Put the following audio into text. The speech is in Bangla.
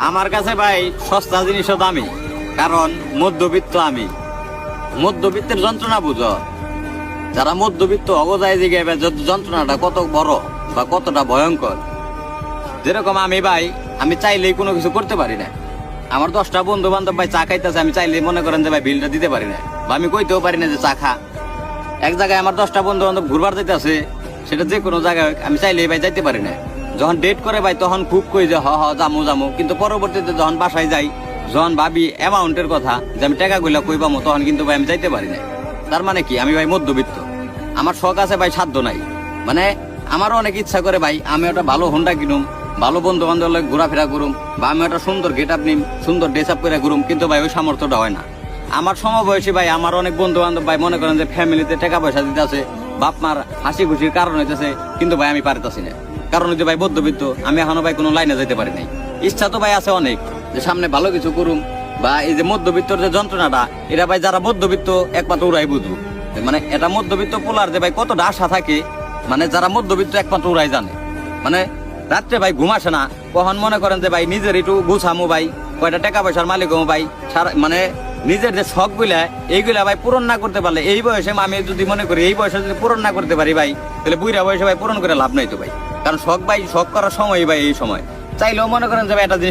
আমার কাছে ভাই সস্তা জিনিসও দামি, কারণ মধ্যবিত্ত আমি। মধ্যবিত্তের যন্ত্রণা বুঝো, যারা মধ্যবিত্ত অগজায় দিকে যন্ত্রণাটা কত বড় বা কতটা ভয়ঙ্কর। যেরকম আমি ভাই, আমি চাইলেই কোনো কিছু করতে পারি না। আমার 10টা বন্ধু বান্ধব ভাই চা খাইতেছে, আমি চাইলেই মনে করেন যে ভাই বিলটা দিতে পারি না, বা আমি কইতেও পারি না যে চা খা। এক জায়গায় আমার 10টা বন্ধু বান্ধব ঘুরবার যাইতেছে, সেটা যে কোনো জায়গায় আমি চাইলেই ভাই যাইতে পারি না। যখন ডেট করে ভাই তখন খুব কই যে হ জামু জামু, কিন্তু পরবর্তীতে যখন বাসায় যাই, যখন ভাবি অ্যামাউন্টের কথা যে আমি টাকা গুলা কই পাবো, তখন কিন্তু ভাই আমি যাইতে পারি না। তার মানে কি, আমি ভাই মধ্যবিত্ত। আমার শখ আছে ভাই, সাধ্য নাই। মানে আমারও অনেক ইচ্ছা করে ভাই আমি একটা ভালো হোন্ডা কিনুম, ভালো বন্ধু বান্ধব ঘোরাফেরা করুম, বা আমি একটা সুন্দর গেট আপ নিম, সুন্দর ড্রেস আপ করে ঘুরুম, কিন্তু ভাই ওই সামর্থ্যটা হয় না। আমার সমবয়সী ভাই, আমার অনেক বন্ধু বান্ধব ভাই মনে করেন যে ফ্যামিলিতে টাকা পয়সা দিতে আছে, বাপ মার হাসি খুশির কারণ হইতেছে, কিন্তু ভাই আমি পারতেছি না। কারণ হচ্ছে ভাই মধ্যবিত্ত, আমি এখনো ভাই কোনো লাইনে যেতে পারি নাই। ইচ্ছা তো ভাই আছে অনেক, যে সামনে ভালো কিছু করুম, বা এই যে মধ্যবিত্তর যে যন্ত্রণাটা, এটা ভাই যারা মধ্যবিত্ত একমাত্র ওরাই বুঝবো। মানে এটা মধ্যবিত্ত পোলার যে ভাই কতটা আশা থাকে, মানে যারা মধ্যবিত্ত একমাত্র ওরাই জানে। মানে রাত্রে ভাই ঘুম আসে না, কখন মনে করেন যে ভাই নিজের একটু গুছামো ভাই, কয়টা টাকা পয়সার মালিক হবো ভাই, মানে নিজের যে শখ গুলা এইগুলা ভাই পূরণ না করতে পারলে, এই বয়সে আমি যদি মনে করি এই বয়সে যদি পূরণ না করতে পারি ভাই, তাহলে বুড়া বয়সে ভাই পূরণ করে লাভ নাই তো ভাই। কারণ শখ ভাই, শখ করার সময় ভাই এই সময়, চাইলেও মনে করেন যে ভাই একটা জিনিস